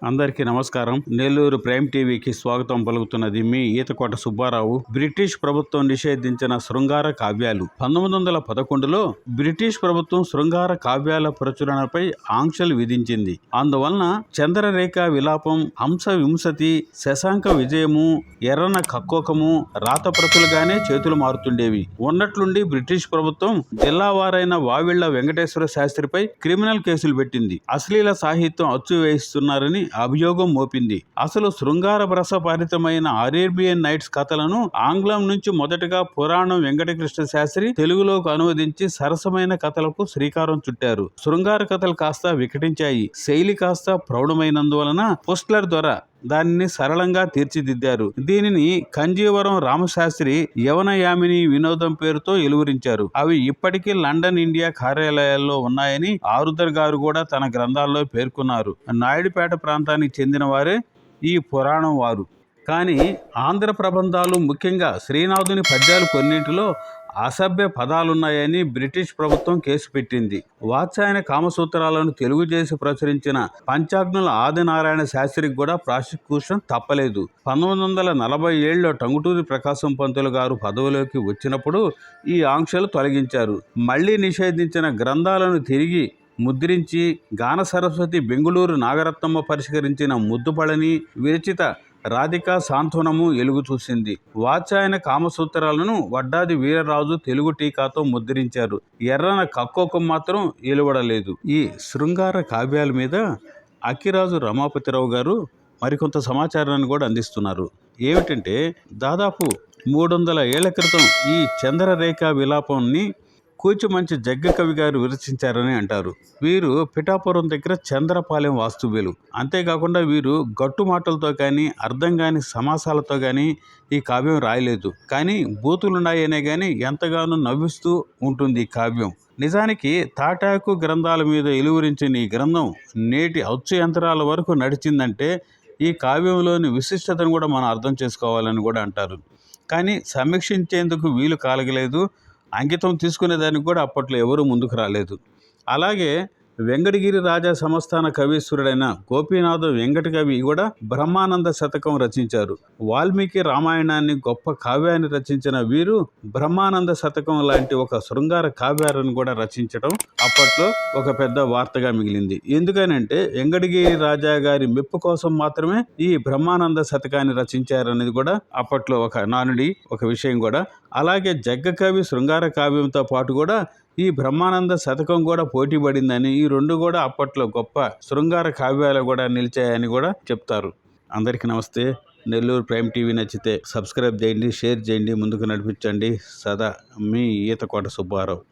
అందరికీ నమస్కారం. నెల్లూరు ప్రైమ్ టీవీకి స్వాగతం పలుకుతున్నది మీ ఈతకోట సుబ్బారావు. బ్రిటిష్ ప్రభుత్వం నిషేధించిన శృంగార కావ్యాలు. 1911లో బ్రిటిష్ ప్రభుత్వం శృంగార కావ్యాల ప్రచురణపై ఆంక్షలు విధించింది. అందువలన చంద్రరేఖ విలాపం, హంస వింశతి, శశాంక విజయము, ఎర్రన కక్కోకము రాతప్రతులుగానే చేతులు మారుతుండేవి. ఉన్నట్లుండి బ్రిటిష్ ప్రభుత్వం జిల్లావారైన వావిళ్ల వెంకటేశ్వర శాస్త్రిపై క్రిమినల్ కేసులు పెట్టింది. అశ్లీల సాహిత్యం అచ్చు వేయిస్తున్నారని అభియోగం మోపింది. అసలు శృంగార రసపారితమైన అరేబియన్ నైట్స్ కథలను ఆంగ్లం నుంచి మొదటగా పురాణం వెంకటకృష్ణ శాస్త్రి తెలుగులోకి అనువదించి సరసమైన కథలకు శ్రీకారం చుట్టారు. శృంగార కథలు కాస్త వికటించాయి. శైలి కాస్త ప్రౌఢమైనందువలన పోస్ట్లర్ ద్వారా దానిని సరళంగా తీర్చిదిద్దారు. దీనిని కంజీవరం రామశాస్త్రి యవనయామిని వినోదం పేరుతో వెలువరించారు. అవి ఇప్పటికీ లండన్ ఇండియా కార్యాలయాల్లో ఉన్నాయని ఆరుదర్ గారు కూడా తన గ్రంథాల్లో పేర్కొన్నారు. నాయుడుపేట ప్రాంతానికి చెందిన వారే ఈ పురాణం వారు. కానీ ఆంధ్ర ప్రబంధాలు, ముఖ్యంగా శ్రీనాథుని పద్యాలు కొన్నింటిలో అసభ్య పదాలున్నాయని బ్రిటిష్ ప్రభుత్వం కేసు పెట్టింది. వాత్సాయన కామసూత్రాలను తెలుగు చేసి ప్రచురించిన పంచాగ్నుల ఆదినారాయణ శాస్త్రికి కూడా ప్రాసిక్యూషన్ తప్పలేదు. 1947లో టంగుటూరి ప్రకాశం పంతులు గారు పదవిలోకి వచ్చినప్పుడు ఈ ఆంక్షలు తొలగించారు. మళ్లీ నిషేధించిన గ్రంథాలను తిరిగి ముద్రించి గాన సరస్వతి బెంగుళూరు నాగరత్నమ్మ పరిష్కరించిన ముద్దుపళని, విరచిత రాధికా సాంత్వనము ఎలుగు చూసింది. వాత్సాయన కామసూత్రాలను వడ్డాది వీరరాజు తెలుగు టీకాతో ముద్రించారు. ఎర్రన కక్కోకం మాత్రం వెలువడలేదు. ఈ శృంగార కావ్యాల మీద అక్కిరాజు రమాపతిరావు గారు మరికొంత సమాచారాన్ని కూడా అందిస్తున్నారు. ఏమిటంటే, దాదాపు 300 ఏళ్ల క్రితం ఈ చంద్రరేఖ విలాపాన్ని కూచిమంచి జగ్గకవి గారు విరచించారని అంటారు. వీరు పిఠాపురం దగ్గర చంద్రపాలెం వాస్తువ్యులు. అంతేకాకుండా వీరు గట్టు మాటలతో కానీ, అర్థం కాని సమాసాలతో కానీ ఈ కావ్యం రాయలేదు. కానీ బూతులున్నాయనే కానీ ఎంతగానో నవ్విస్తూ ఉంటుంది ఈ కావ్యం. నిజానికి తాటాకు గ్రంథాల మీద వెలువరించిన ఈ గ్రంథం నేటి అచ్చు యంత్రాల వరకు నడిచిందంటే ఈ కావ్యంలోని విశిష్టతను కూడా మనం అర్థం చేసుకోవాలని కూడా అంటారు. కానీ సమీక్షించేందుకు వీలు కలగలేదు. అంకితం తీసుకునేదానికి కూడా అప్పట్లో ఎవరూ ముందుకు రాలేదు. అలాగే వెంకటగిరి రాజా సంస్థాన కవీశ్వరుడైన గోపీనాథ వెంకట కవి కూడా బ్రహ్మానంద శతకం రచించారు. వాల్మీకి రామాయణాన్ని, గొప్ప కావ్యాన్ని రచించిన వీరు బ్రహ్మానంద శతకం లాంటి ఒక శృంగార కావ్యాలను కూడా రచించడం అప్పట్లో ఒక పెద్ద వార్తగా మిగిలింది. ఎందుకనంటే వెంకటగిరి రాజా గారి మెప్పు కోసం మాత్రమే ఈ బ్రహ్మానంద శతకాన్ని రచించారనేది కూడా అప్పట్లో ఒక నానుడి, ఒక విషయం కూడా. అలాగే జగ్గకవి శృంగార కావ్యంతో పాటు కూడా ఈ బ్రహ్మానంద శతకం కూడా పోటీ పడిందని, ఈ రెండు కూడా అప్పట్లో గొప్ప శృంగార కావ్యాలు కూడా నిలిచాయని కూడా చెప్తారు. అందరికీ నమస్తే. నెల్లూరు ప్రైమ్ టీవీ నచ్చితే సబ్స్క్రైబ్ చేయండి, షేర్ చేయండి, ముందుకు నడిపించండి. సదా మీ ఈతకోట సుబ్బారావు.